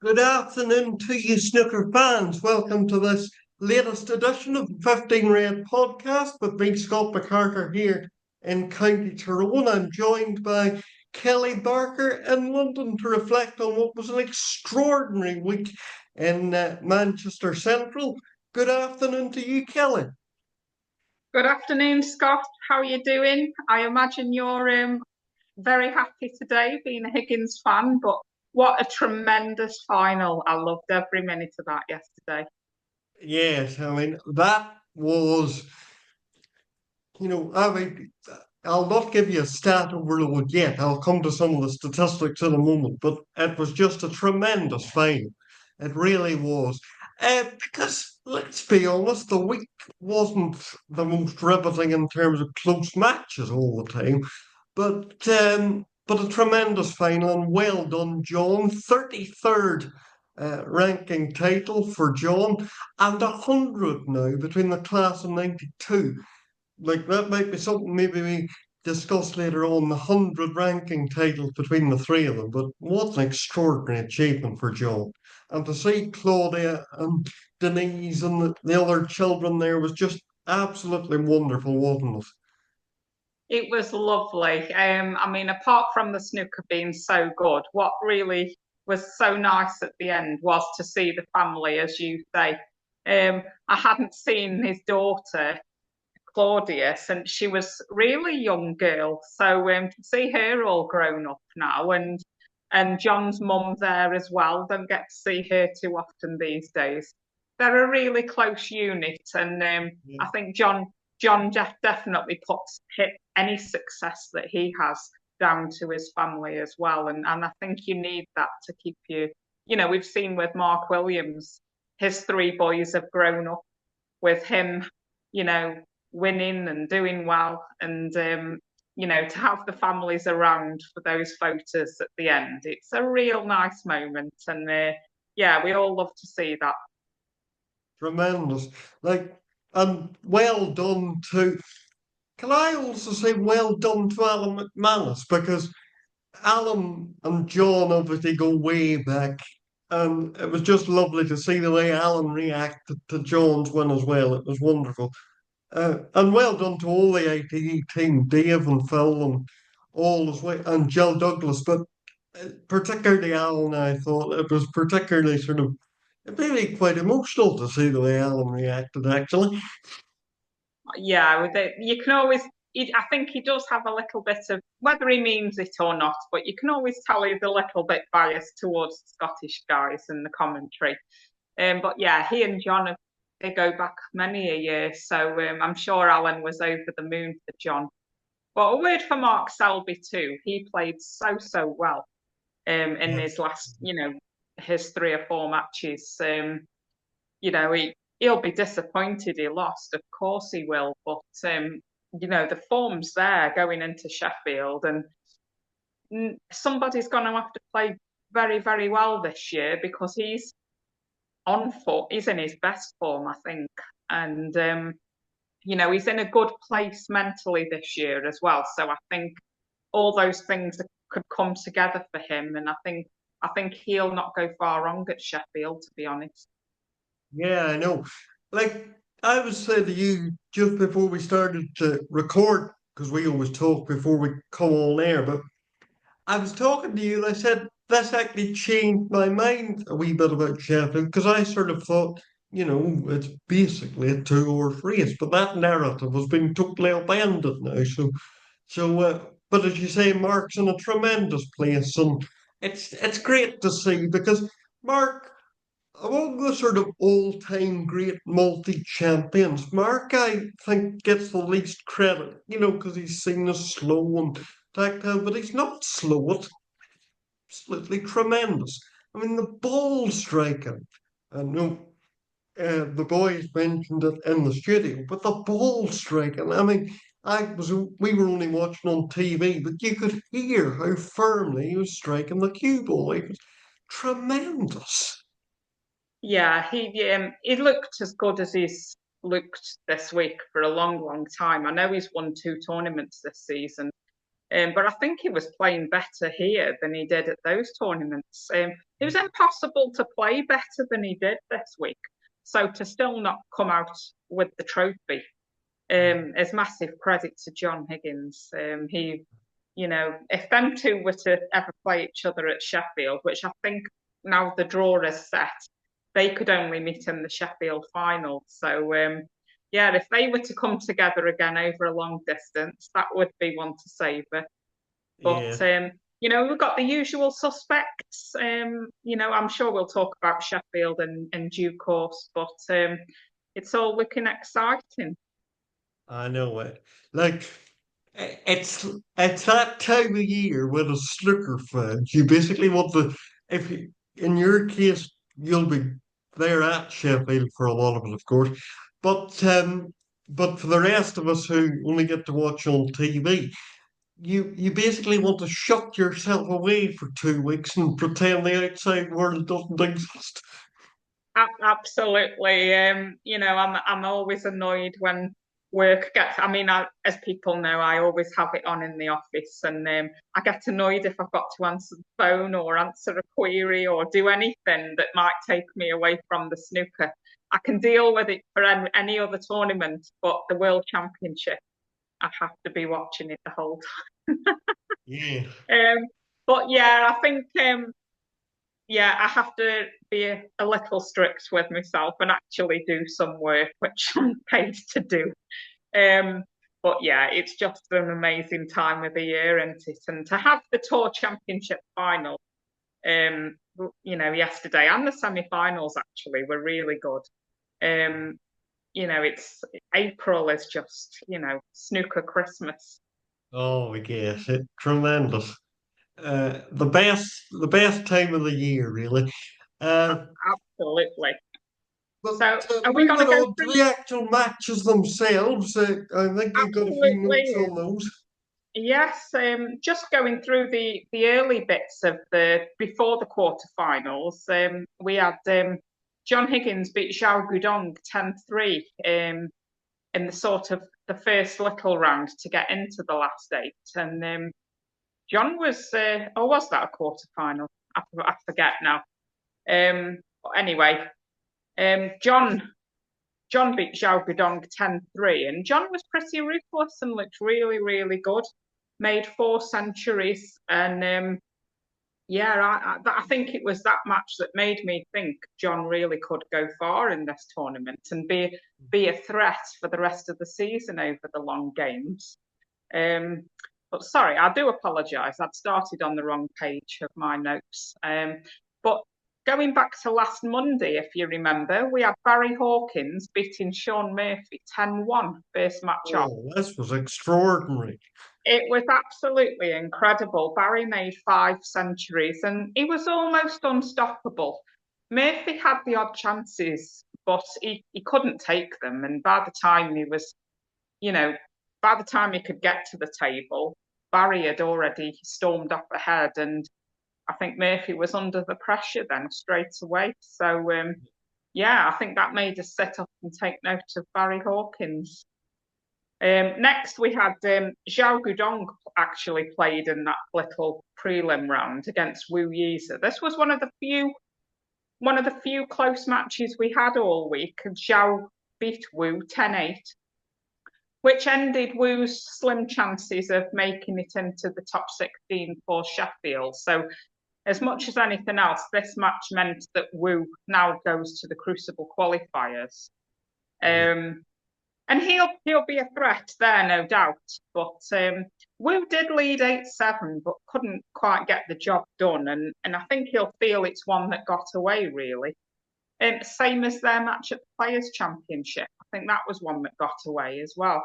Good afternoon to you, snooker fans. Welcome to this latest edition of the 15 Red podcast with me, Scott McCarter, here in County Tyrone. I'm joined by Kelly Barker in London to reflect on what was an extraordinary week in Manchester Central. Good afternoon to you, Kelly. Good afternoon, Scott. How are you doing? I imagine you're very happy today, being a Higgins fan, but what a tremendous final. I loved every minute of that yesterday. Yes, I mean, that was, I mean, I'll not give you a stat overload yet. I'll come to some of the statistics in a moment, but it was just a tremendous final. It really was. Because let's be honest, the week wasn't the most riveting in terms of close matches all the time, but a tremendous final and well done, John. 33rd ranking title for John and 100 now between the class of 92. Like that might be something maybe we discuss later on, the 100 ranking titles between the three of them. But what an extraordinary achievement for Joe. And to see Claudia and Denise and the other children there was just absolutely wonderful, wasn't it? It was lovely. I mean, apart from the snooker being so good, what really was so nice at the end was to see the family, as you say. I hadn't seen his daughter Claudia since she was really young girl. So to see her all grown up now and John's mum there as well. Don't get to see her too often these days. They're a really close unit, and Yeah. I think John definitely puts hit any success that he has down to his family as well, and I think you need that to keep you. You know, we've seen with Mark Williams, his three boys have grown up with him, you know, winning and doing well, and to have the families around for those photos at the end, it's a real nice moment, and yeah, we all love to see that. Tremendous. Like, and well done to, can I also say well done to Alan McManus? Because Alan and John obviously go way back, and it was just lovely to see the way Alan reacted to John's win as well. It was wonderful. And well done to all the ATE team, Dave and Phil and all as well, and Jill Douglas. But particularly Alan, I thought it was particularly sort of it made me quite emotional to see the way Alan reacted. Actually, Yeah, you can always. I think he does have a little bit of whether he means it or not, but you can always tell he's a little bit biased towards the Scottish guys in the commentary. But yeah, he and John they go back many a year, so I'm sure Alan was over the moon for John. But a word for Mark Selby too. He played so well in yeah, his last, his three or four matches. He'll be disappointed he lost. Of course he will. But the form's there going into Sheffield, and somebody's going to have to play very, very well this year because he's on foot. He's in his best form, I think, and he's in a good place mentally this year as well. So I think all those things could come together for him, and I think he'll not go far wrong at Sheffield, to be honest. yeah, I know. Like I was saying to you just before we started to record, because we always talk before we come on air, but I was talking to you and I said that's actually changed my mind a wee bit about Sheffield because I sort of thought, it's basically a 2 horse race, but that narrative has been totally upended now. But as you say, Mark's in a tremendous place, and it's great to see because Mark, among the sort of all-time great multi-champions, Mark, I think, gets the least credit, because he's seen as slow and tactile, but he's not slow. It's absolutely tremendous. I mean, the ball striking. I know the boys mentioned it in the studio, but the ball striking. I mean, we were only watching on TV, but you could hear how firmly he was striking the cue ball. It was tremendous. Yeah, he looked as good as he's looked this week for a long, long time. I know he's won two tournaments this season, But I think he was playing better here than he did at those tournaments. It was impossible to play better than he did this week. So to still not come out with the trophy is massive credit to John Higgins. If them two were to ever play each other at Sheffield, which I think now the draw is set, they could only meet in the Sheffield final. So, yeah, if they were to come together again over a long distance, that would be one to savour. But, Yeah, we've got the usual suspects. I'm sure we'll talk about Sheffield in due course, but it's all looking exciting. I know it. Like it's that time of year when a snooker fan, you basically want to. If you, in your case, you'll be there at Sheffield for a lot of it, of course, but um, but for the rest of us who only get to watch on TV, you basically want to shut yourself away for 2 weeks and pretend the outside world doesn't exist. Absolutely. I'm always annoyed when work gets. I mean, as people know, I always have it on in the office, and I get annoyed if I've got to answer the phone or answer a query or do anything that might take me away from the snooker. I can deal with it for any other tournament, but the World Championship, I have to be watching it the whole Yeah. time. But yeah, I think yeah, I have to be a little strict with myself and actually do some work, which I'm paid to do. Um, but yeah, it's just an amazing time of the year, isn't it? And to have the Tour Championship final, yesterday and the semi-finals actually were really good. It's April is just, snooker Christmas. Oh, yes, it tremendous. The best time of the year, really. Uh, Absolutely. but So are we going to moving go on to through? the actual matches themselves, I think you've got a few notes Absolutely. on those. Yes, just going through the early bits of the before the quarterfinals, we had John Higgins beat Zhao Gudong 10-3 in the sort of the first little round to get into the last eight. And John was, or was that a quarterfinal? I forget now. But anyway, John beat Zhao Gudong 10-3, and John was pretty ruthless and looked really, really good. Made 4 centuries, and yeah, I think it was that match that made me think John really could go far in this tournament and be a threat for the rest of the season over the long games. Um, but sorry, I do apologise. I'd started on the wrong page of my notes. But going back to last Monday, if you remember, we had Barry Hawkins beating Sean Murphy 10-1, first match off. Oh, this was extraordinary. It was absolutely incredible. Barry made 5 centuries and he was almost unstoppable. Murphy had the odd chances, but he couldn't take them. And by the time you know, by the time he could get to the table, Barry had already stormed up ahead. And I think Murphy was under the pressure then straight away. So, yeah, I think that made us sit up and take note of Barry Hawkins. Next, we had Zhao Gudong actually played in that little prelim round against Wu Yize. This was one of the few close matches we had all week. And Zhao beat Wu 10-8, which ended Wu's slim chances of making it into the top 16 for Sheffield. So, as much as anything else, this match meant that Wu now goes to the Crucible qualifiers. Yeah. And he'll be a threat there, no doubt. But Wu did lead 8-7, but couldn't quite get the job done. And I think he'll feel it's one that got away, really. And same as their match at the Players' Championship. I think that was one that got away as well.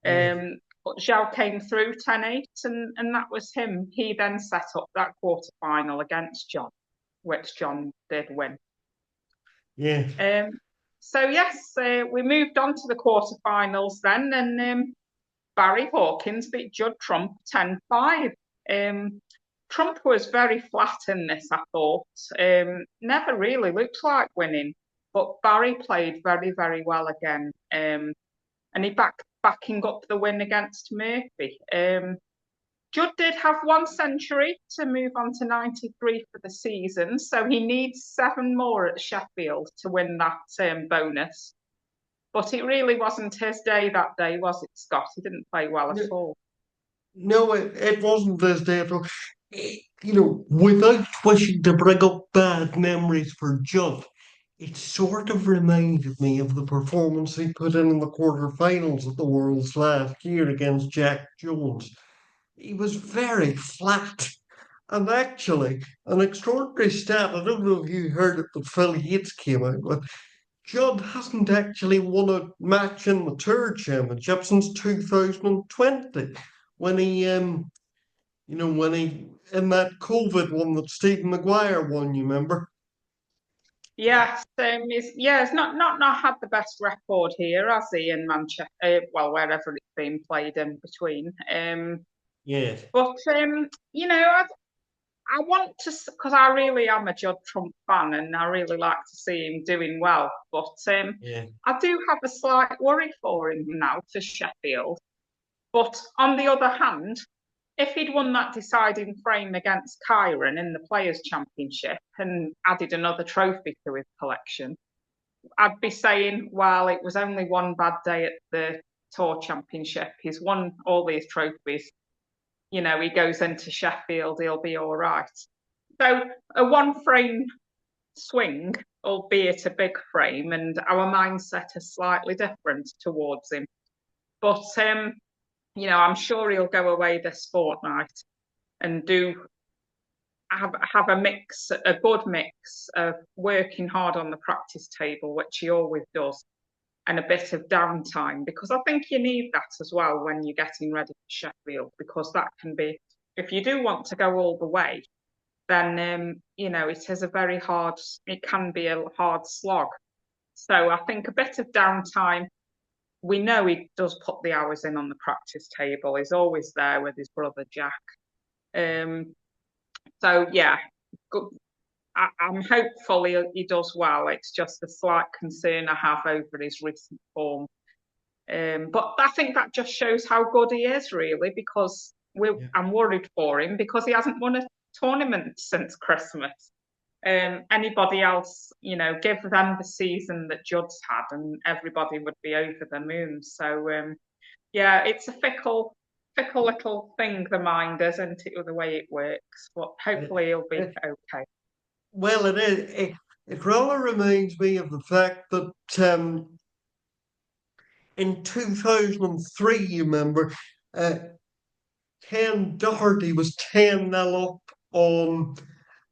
Yeah. But Zhao came through 10-8, and that was him. He then set up that quarter final against John, which John did win. Yeah. So yes, we moved on to the quarterfinals then, and Barry Hawkins beat Judd Trump 10-5. Trump was very flat in this, I thought. Never really looked like winning, but Barry played very, very well again. And he backing up the win against Murphy. Judd did have one century to move on to 93 for the season, so he needs seven more at Sheffield to win that bonus. But it really wasn't his day that day, was it, Scott? He didn't play well at No, all. no, it wasn't this day at all. Without wishing to bring up bad memories for Judd, it sort of reminded me of the performance he put in the quarterfinals at the Worlds last year against Jack Jones. He was very flat. And actually, an extraordinary stat, I don't know if you heard it, that Phil Yates came out with. Judd hasn't actually won a match in the Tour Championship since 2020, when he, in that COVID one that Stephen Maguire won, you remember? Yes, he's not had the best record here, has he, in Manchester? Well, wherever it's been played in between. Yeah, But I want to, because I really am a Judd Trump fan, and I really like to see him doing well. But yeah, I do have a slight worry for him now for Sheffield. But on the other hand, if he'd won that deciding frame against Kyron in the Players' Championship and added another trophy to his collection, I'd be saying, well, it was only one bad day at the Tour Championship. He's won all these trophies. He goes into Sheffield, he'll be all right. So a one frame swing, albeit a big frame, and our mindset is slightly different towards him. But I'm sure he'll go away this fortnight and do have a good mix of working hard on the practice table, which he always does, and a bit of downtime, because I think you need that as well when you're getting ready for Sheffield, because that can be, if you do want to go all the way, then it can be a hard slog. So I think a bit of downtime. We know he does put the hours in on the practice table. He's always there with his brother Jack. Um, so yeah, good. I'm hopeful he does well. It's just a slight concern I have over his recent form. But I think that just shows how good he is, really, because yeah. I'm worried for him because he hasn't won a tournament since Christmas. Anybody else, give them the season that Judd's had, and everybody would be over the moon. So, yeah, it's a fickle little thing, the mind, isn't it, the way it works? But It, hopefully he'll be it, okay. well, it is. It rather reminds me of the fact that in 2003, you remember, uh, Ken Doherty was 10-0 up on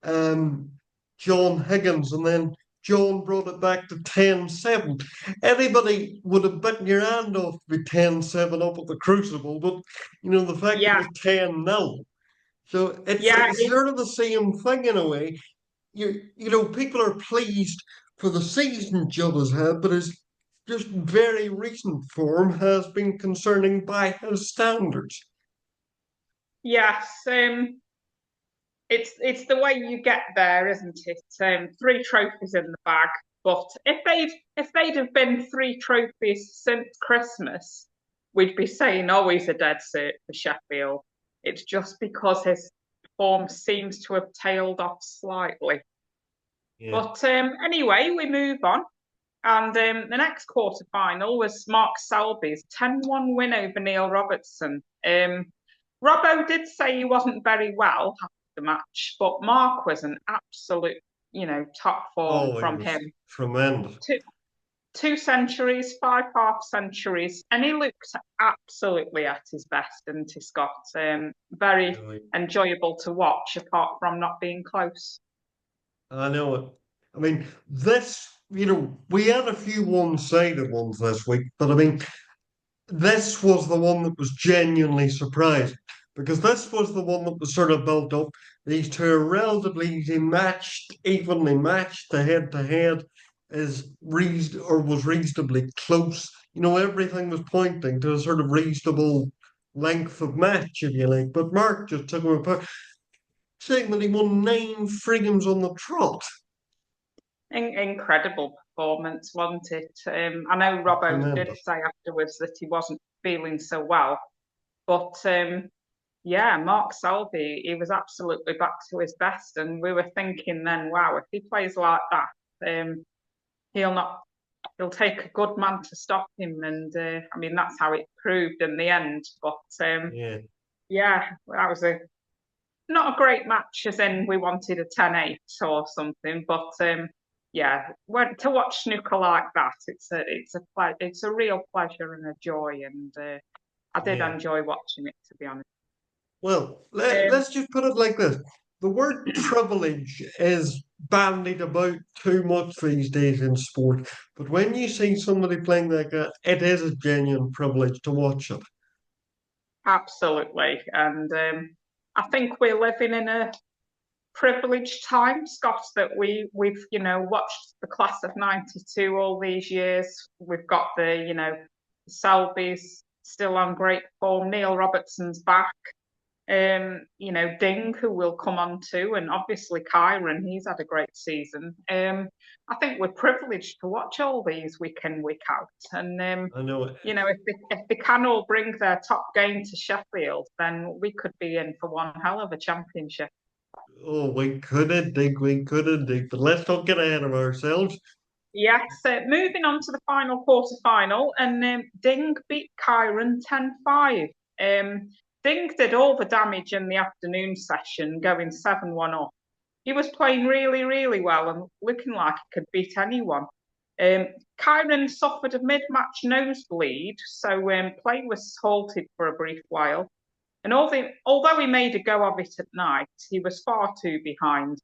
um, John Higgins, and then John brought it back to 10-7. Anybody would have bitten your hand off to be 10-7 up at the Crucible, but the fact it Yeah, was 10-0. So yeah, it's sort of the same thing in a way. People are pleased for the season Judd has had, but his just very recent form has been concerning by his standards. yes. It's the way you get there, isn't it? Three trophies in the bag, but if they'd have been three trophies since Christmas, we'd be saying, oh, he's a dead cert for Sheffield. It's just because his form seems to have tailed off slightly. Yeah. But anyway, we move on. And the next quarter final was Mark Selby's 10-1 win over Neil Robertson. Robbo did say he wasn't very well after the match, but Mark was an absolute, top form Oh, it from was him. tremendous. Two centuries, five half centuries, and he looked absolutely at his best, didn't he, Scott? Very Really. enjoyable to watch, apart from not being close. I know it. I mean, we had a few one-sided ones this week, but I mean, this was the one that was genuinely surprising because this was the one that was sort of built up. These two are relatively evenly matched, the head-to-head was reasonably close. Everything was pointing to a sort of reasonable length of match, if you like. But Mark just took him apart, saying that he won 9 freedoms on the trot. Incredible performance, wasn't it? I know Robbo did Tremendous. say afterwards that he wasn't feeling so well, but yeah, Mark Selby, he was absolutely back to his best, and we were thinking then, wow, if he plays like that, he'll not, he'll take a good man to stop him, and I mean that's how it proved in the end. But Yeah. yeah, that was a not a great match, as in we wanted a 10-8 or something, but yeah, to watch snooker like that, it's a real pleasure and a joy, and I did Yeah. enjoy watching it, to be honest. Well, Um, let's just put it like this. The word privilege is bandied about too much these days in sport. But when you see somebody playing like that, it is a genuine privilege to watch it. Absolutely, and I think we're living in a privileged time, Scott, that we've watched the class of '92 all these years. We've got the Selby's still on great form. Neil Robertson's back. Ding, who we'll come on to, and obviously Kyron, he's had a great season. I think we're privileged to watch all these week in, week out. And I know it. if they can all bring their top game to Sheffield, then we could be in for one hell of a championship. Oh, we could indeed, we could indeed. But let's not get ahead of ourselves. Yes, moving on to the final quarter final, and Ding beat Kyron 10-5. Ding did all the damage in the afternoon session, going 7-1 up. He was playing really, really well and looking like he could beat anyone. Kyron suffered a mid-match nosebleed, so play was halted for a brief while. And although he made a go of it at night, he was far too behind,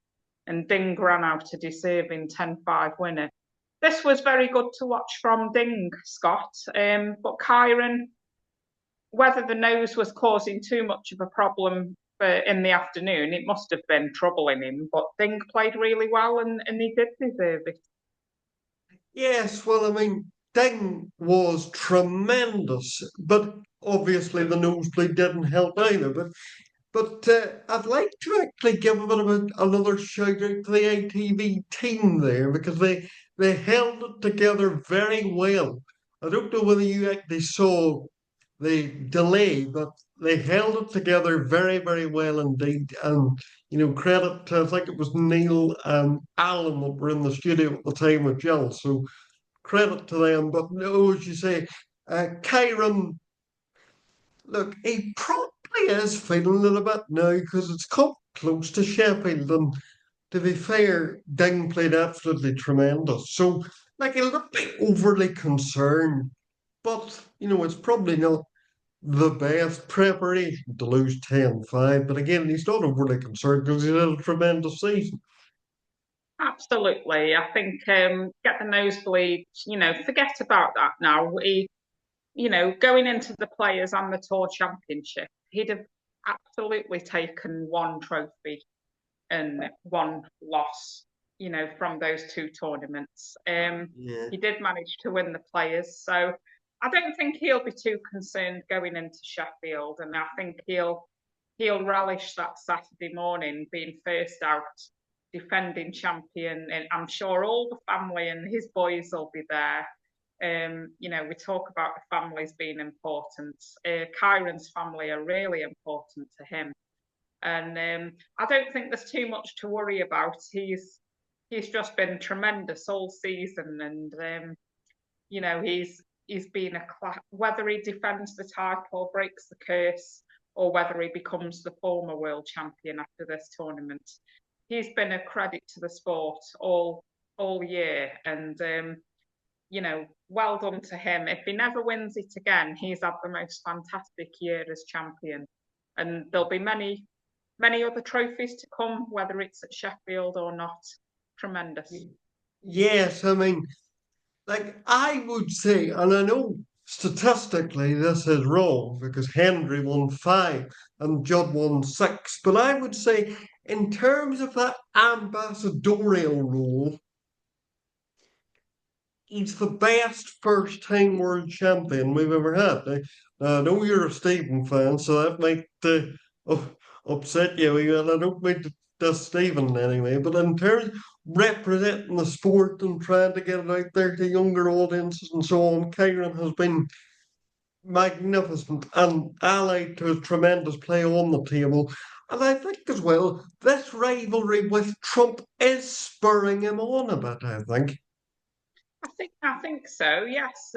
and Ding ran out a deserving 10-5 winner. This was very good to watch from Ding, Scott. But Kyron, whether the nose was causing too much of a problem in the afternoon, it must have been troubling him. But Ding played really well, and he did deserve it. Yes, well, I mean, Ding was tremendous, but obviously the nosebleed didn't help either. But I'd like to actually give a bit of another shout out to the ATV team there because they held it together very well. I don't know whether you actually saw the delay, but they held it together very, very well indeed. And credit to I think it was Neil and Alan that were in the studio at the time with Jill. So credit to them. But no, as you say, Kyron, look, he probably is feeling it a bit now because it's come close to Sheffield. And to be fair, Ding played absolutely tremendous. So, like, he'll not be overly concerned, but, it's probably not the best preparation to lose 10-5. But again, he's not overly concerned because he's had a tremendous season. Absolutely. I think get the nosebleed, forget about that now. Going into the Players and the Tour Championship, he'd have absolutely taken one trophy and one loss, from those two tournaments. Yeah. He did manage to win the Players, so I don't think he'll be too concerned going into Sheffield, and I think he'll relish that Saturday morning being first out, defending champion, and I'm sure all the family and his boys will be there. We talk about the families being important. Kyron's family are really important to him, and I don't think there's too much to worry about. He's just been tremendous all season, and he's been whether he defends the title, breaks the curse, or whether he becomes the former world champion after this tournament. He's been a credit to the sport all year, and well done to him. If he never wins it again, he's had the most fantastic year as champion, and there'll be many other trophies to come, whether it's at Sheffield or not. Tremendous. Yes, I mean, like I would say, and I know statistically this is wrong because Henry won five and Judd won six, but I would say in terms of that ambassadorial role, he's the best first time world champion we've ever had. I know you're a Stephen fan, so that might upset you. And I don't mean to diss Stephen anyway, but in terms of representing the sport and trying to get it out there to younger audiences and so on, Kyron has been magnificent and allied to his tremendous play on the table. And I think as well, this rivalry with Trump is spurring him on a bit, I think. I think so. Yes.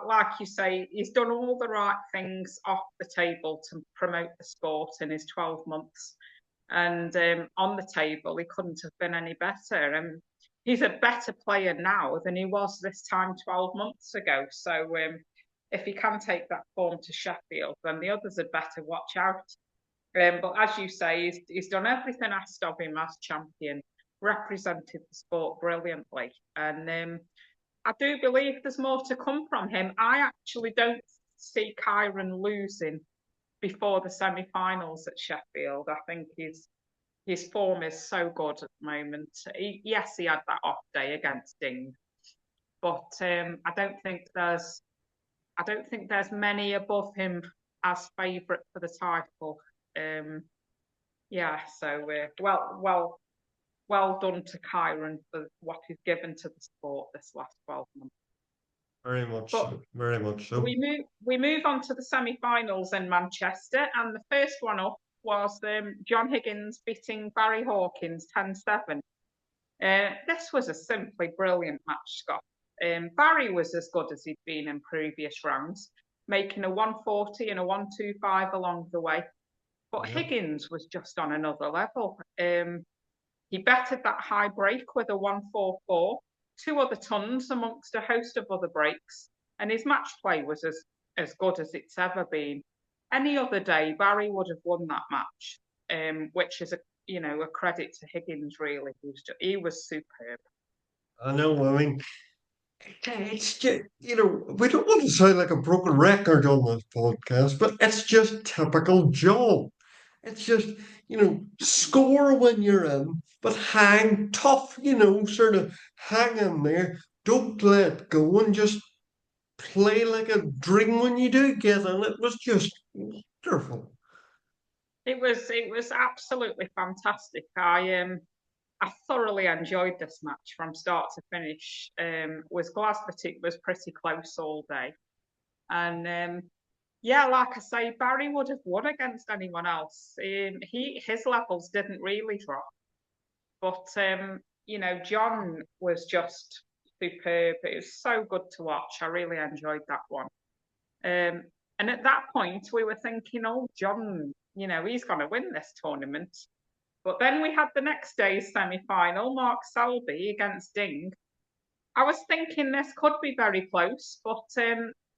Like you say, he's done all the right things off the table to promote the sport in his 12 months, and on the table, he couldn't have been any better. And he's a better player now than he was this time 12 months ago. So if he can take that form to Sheffield, then the others had better watch out. But as you say, he's done everything asked of him as champion, represented the sport brilliantly, and I do believe there's more to come from him. I actually don't see Kyron losing before the semi-finals at Sheffield. I think his form is so good at the moment. Yes, he had that off day against Ding, but I don't think there's many above him as favourite for the title. Um, yeah, so well done to Kyron for what he's given to the sport this last 12 months. Very much But so. Very much so. we move on to the semi-finals in Manchester, and the first one up was John Higgins beating Barry Hawkins 10-7. This was a simply brilliant match, Scott. Barry was as good as he'd been in previous rounds, making a 140 and a 125 along the way. But Yeah. Higgins was just on another level. He bettered that high break with a 144, two other tons amongst a host of other breaks, and his match play was as good as it's ever been. Any other day, Barry would have won that match, which is a credit to Higgins. Really, he was superb. I know. I mean, it's just, we don't want to sound like a broken record on this podcast, but it's just typical Joe. It's just, score when you're in, but hang tough, sort of hang in there. Don't let go and just play like a dream when you do get in. It was just wonderful. It was absolutely fantastic. I thoroughly enjoyed this match from start to finish. Was glad that it was pretty close all day, and yeah, like I say, Barry would have won against anyone else. His levels didn't really drop, but John was just superb. It was so good to watch. I really enjoyed that one. Um, and at that point, we were thinking, oh, John, he's going to win this tournament. But then we had the next day's semi-final, Mark Selby against Ding. I was thinking this could be very close, but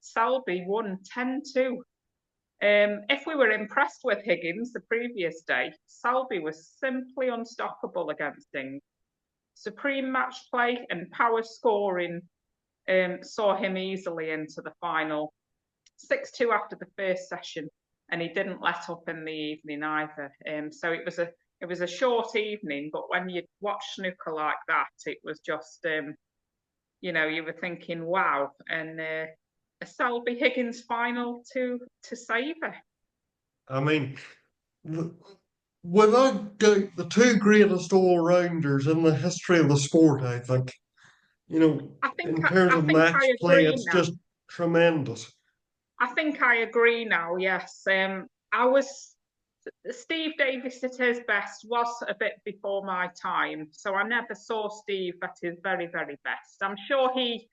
Selby won 10-2. If we were impressed with Higgins the previous day, Selby was simply unstoppable against Ding. Supreme match play and power scoring saw him easily into the final. 6-2 after the first session, and he didn't let up in the evening either. So it was a short evening, but when you watch snooker like that, it was just you were thinking, wow, and a Selby Higgins final to savour. I mean, w- without doubt, the two greatest all-rounders in the history of the sport, I think. I think In I, terms I of think match I play, agree it's now. just tremendous. I think I agree now. Yes, I was Steve Davis at his best was a bit before my time, so I never saw Steve at his very, very best. I'm sure he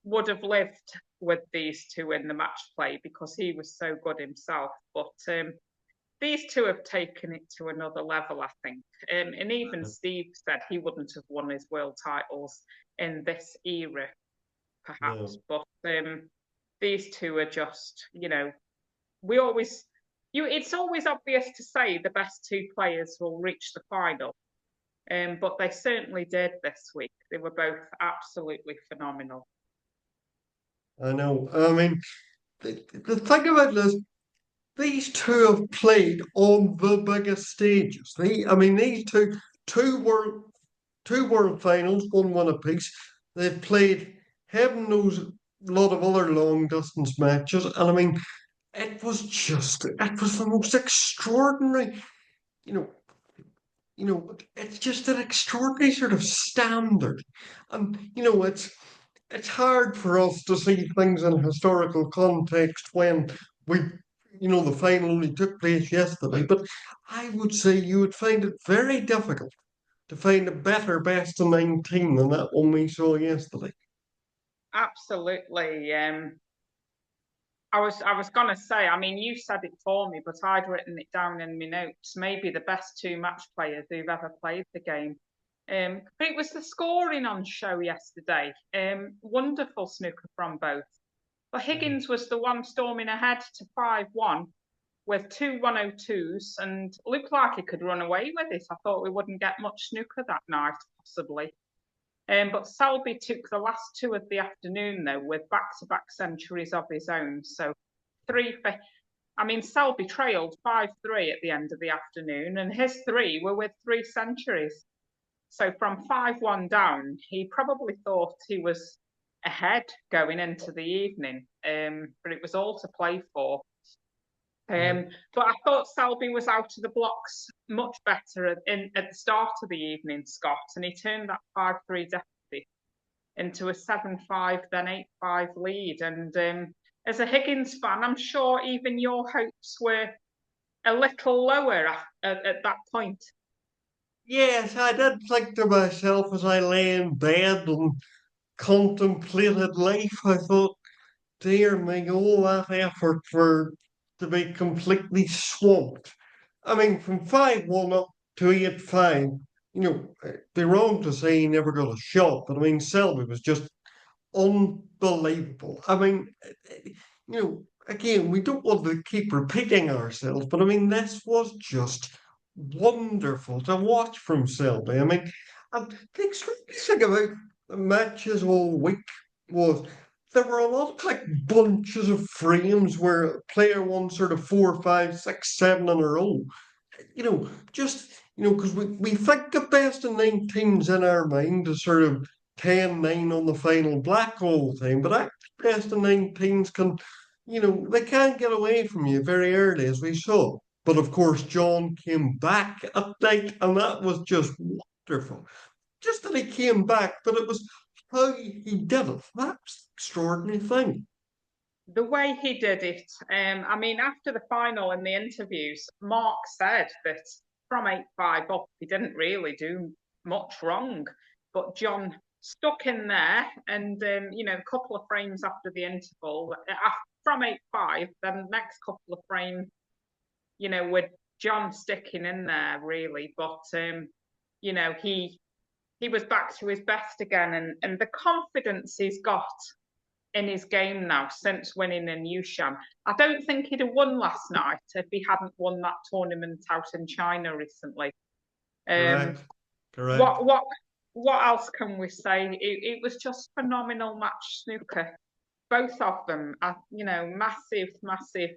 would have lived with these two in the match play because he was so good himself. But these two have taken it to another level, I think. And even Steve said he wouldn't have won his world titles in this era, perhaps. No. But these two are just, we always it's always obvious to say the best two players will reach the final. But they certainly did this week. They were both absolutely phenomenal. I know. I mean, the thing about this, these two have played on the biggest stages. I mean, these two world, two world finals, one apiece. They've played heaven knows a lot of other long distance matches, and I mean, it was the most extraordinary, you know, it's just an extraordinary sort of standard, and it's. it's hard for us to see things in historical context when we, the final only took place yesterday. But I would say you would find it very difficult to find a better best of 19 than that one we saw yesterday. Absolutely. I was gonna say, I mean, you said it for me, but I'd written it down in my notes. Maybe the best two match players who've ever played the game. But it was the scoring on show yesterday. Wonderful snooker from both. But Mhm. Higgins was the one storming ahead to 5-1 with two 102s and looked like he could run away with it. I thought we wouldn't get much snooker that night, possibly. But Selby took the last two of the afternoon, though, with back-to-back centuries of his own. So three for, I mean, Selby trailed 5-3 at the end of the afternoon, and his three were with three centuries. So from 5-1 down, he probably thought he was ahead going into the evening, but it was all to play for. Right. But I thought Selby was out of the blocks much better at the start of the evening, Scott, and he turned that 5-3 deficit into a 7-5, then 8-5 lead. And as a Higgins fan, I'm sure even your hopes were a little lower at that point. Yes, I did think to myself as I lay in bed and contemplated life. I thought, dear me, all that effort for to be completely swamped. I mean, from 5-1 up to 8-5, it'd be wrong to say he never got a shot, but I mean, Selby was just unbelievable. I mean, again, we don't want to keep repeating ourselves, but I mean, this was just wonderful to watch from Selby. I mean, and the extraordinary thing about the matches all week was there were a lot of like bunches of frames where a player won sort of four, five, six, seven in a row. Just because we think the best of 19s in our mind as sort of 10-9 on the final black all the time, but actually best of 19s they can't get away from you very early, as we saw. But of course, John came back at night, and that was just wonderful. Just that he came back, but it was how he did it. That's the extraordinary thing. The way he did it, I mean, after the final in the interviews, Mark said that from 8-5 up, he didn't really do much wrong. But John stuck in there, and a couple of frames after the interval, from 8-5, then the next couple of frames, with John sticking in there really. But he was back to his best again, and the confidence he's got in his game now since winning in Yushan. I don't think he'd have won last night if he hadn't won that tournament out in China recently. Um, Correct. Correct. what what what else can we say? It was just phenomenal match snooker. Both of them, massive, massive.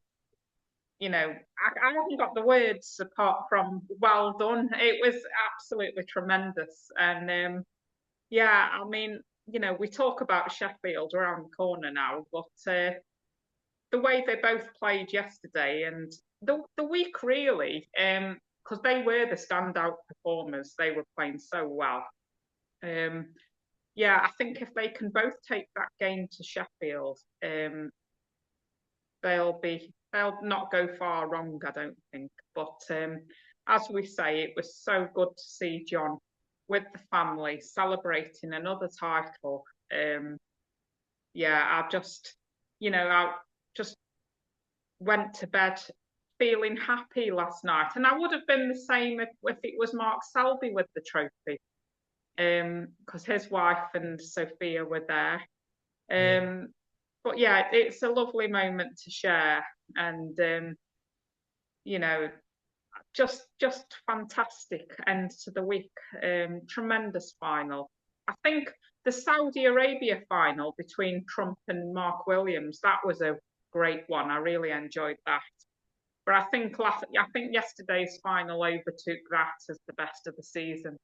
I haven't got the words apart from well done. It was absolutely tremendous, and yeah, I mean, we talk about Sheffield around the corner now, but the way they both played yesterday and the week really, because they were the standout performers, they were playing so well. Um, yeah, I think if they can both take that game to Sheffield, they'll not go far wrong, I don't think. But as we say, it was so good to see John with the family celebrating another title. Yeah, I just went to bed feeling happy last night, and I would have been the same if it was Mark Selby with the trophy, because his wife and Sophia were there. Yeah. But yeah, it's a lovely moment to share, and you know, just fantastic end to the week. Tremendous final. I think the Saudi Arabia final between Trump and Mark Williams, that was a great one. I really enjoyed that. But I think yesterday's final overtook that as the best of the season,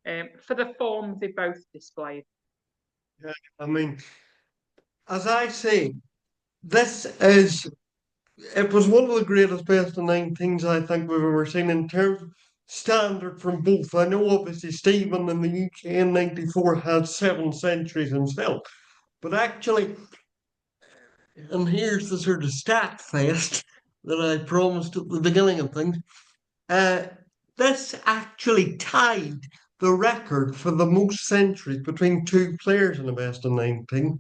for the form they both displayed. Yeah. I mean, as I say, this is it was one of the greatest best of 19s I think we've ever seen in terms of standard from both. I know obviously Stephen in the UK in '94 had seven centuries himself, But actually, and here's the sort of stat fest that I promised at the beginning of things. Uh, this actually tied the record for the most centuries between two players in the best of 19.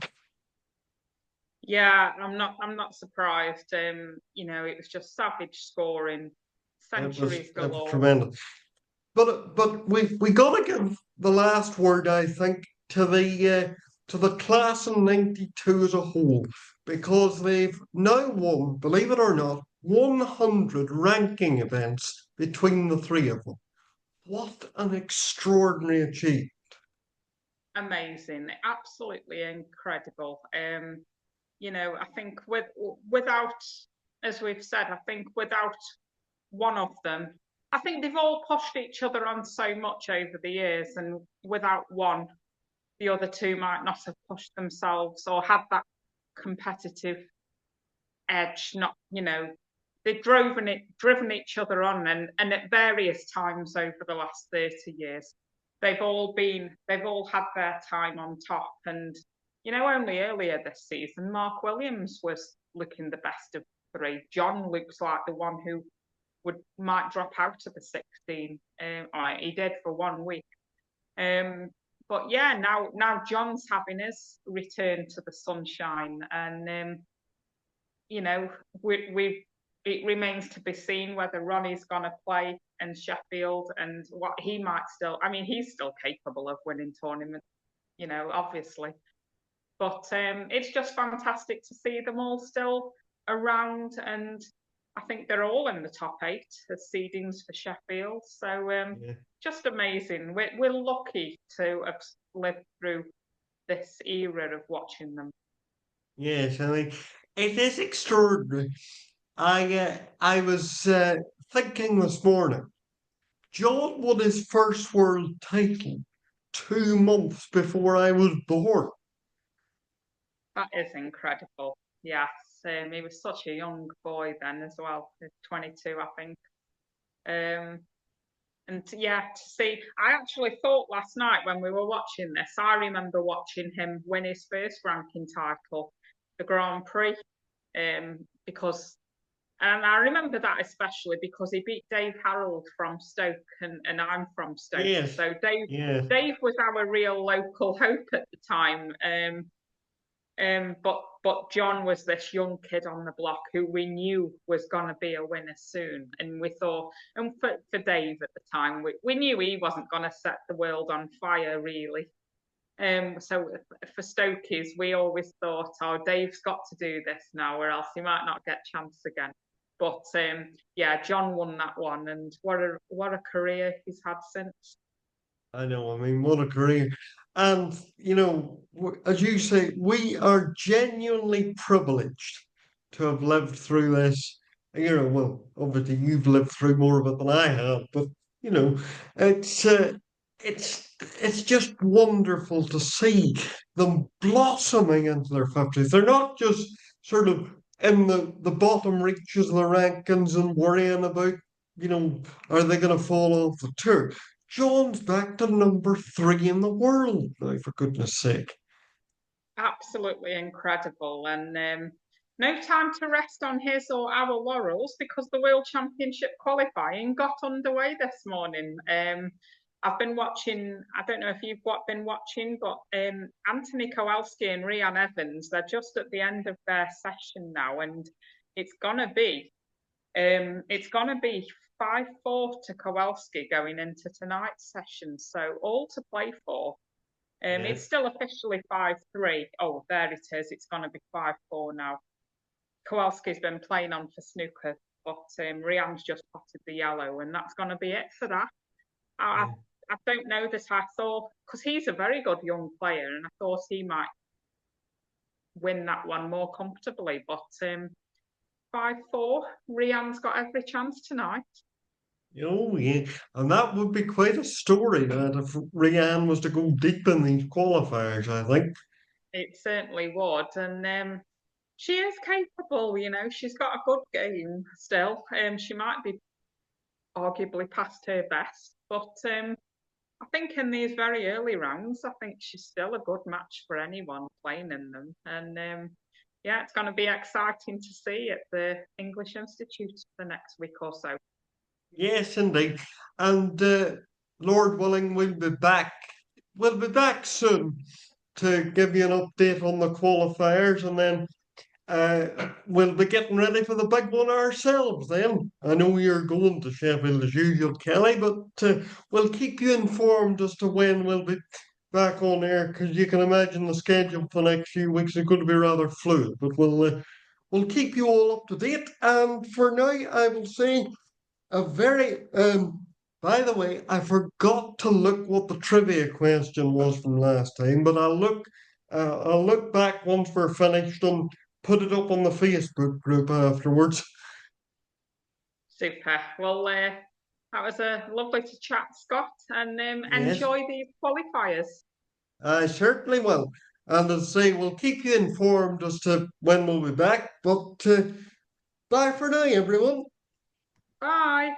Yeah, I'm not surprised. It was just savage scoring, centuries It was galore. tremendous. But we got to give the last word, I think, to the class in '92 as a whole, because they've now won, believe it or not, 100 ranking events between the three of them. What an extraordinary achievement! Amazing, absolutely incredible. I think without, as we've said, I think without one of them, I think they've all pushed each other on so much over the years, and without one, the other two might not have pushed themselves or had that competitive edge. Not, they've driven each other on, and at various times over the last 30 years, they've all had their time on top. And only earlier this season, Mark Williams was looking the best of three. John looks like the one who might drop out of the 16. He did for 1 week. But yeah, now John's having his return to the sunshine, and you know, we it remains to be seen whether Ronnie's going to play in Sheffield and what he might still. I mean, he's still capable of winning tournaments, obviously. But it's just fantastic to see them all still around, and I think they're all in the top eight as seedings for Sheffield. So Yeah. just amazing. We're lucky to have lived through this era of watching them. Yes, I mean, it is extraordinary. I was thinking this morning, John won his first world title 2 months before I was born. That is incredible. Yes, he was such a young boy then as well, 22, I think. Um, and yeah, to see, I actually thought last night when we were watching this, I remember watching him win his first ranking title, the Grand Prix, because, and I remember that especially because he beat Dave Harold from Stoke, and I'm from Stoke. Yes, So yes, Dave was our real local hope at the time. But John was this young kid on the block who we knew was going to be a winner soon, and we thought, and for Dave at the time, we knew he wasn't going to set the world on fire really. So for Stokies, we always thought, oh, Dave's got to do this now, or else he might not get a chance again. But yeah, John won that one, and what a career he's had since. I know. I mean, what a career. And, as you say, we are genuinely privileged to have lived through this. Well, obviously you've lived through more of it than I have, but, you know, it's uh, it's it's just wonderful to see them blossoming into their 50s. They're not just sort of in the bottom reaches of the rankings and worrying about, are they going to fall off the tour? John's back to number three in the world now, for goodness sake. Absolutely incredible. And no time to rest on his or our laurels because the World Championship qualifying got underway this morning. I've been watching, I don't know if you've been watching, but Anthony Kowalski and Rhian Evans, they're just at the end of their session now, and it's gonna be it's gonna be 5-4 to Kowalski going into tonight's session. So all to play for. Yeah, It's still officially 5-3. Oh, there it is. It's going to be 5-4 now. Kowalski's been playing on for snooker, but Rhiann's just potted the yellow, and that's going to be it for that. I, yeah. I don't know that I thought, because he's a very good young player, and I thought he might win that one more comfortably, but 5-4, Rhiann's got every chance tonight. Oh, yeah. And that would be quite a story that if Rianne was to go deep in these qualifiers, I think. It certainly would, and she is capable. She's got a good game still. She might be arguably past her best, but I think in these very early rounds, I think she's still a good match for anyone playing in them. And yeah, it's going to be exciting to see at the English Institute the next week or so. Yes, indeed. And Lord willing, we'll be back. We'll be back soon to give you an update on the qualifiers, and then we'll be getting ready for the big one ourselves then. I know you're going to Sheffield as usual, Kelly, but we'll keep you informed as to when we'll be back on air, because you can imagine the schedule for the next few weeks is going to be rather fluid, but we'll keep you all up to date. And for now, I will say a very by the way, I forgot to look what the trivia question was from last time, but I'll look back once we're finished and put it up on the Facebook group afterwards. Super. Well, that was lovely to chat, Scott, and Yes, enjoy these qualifiers. I certainly will. And as I say, we'll keep you informed as to when we'll be back. But bye for now, everyone. Bye.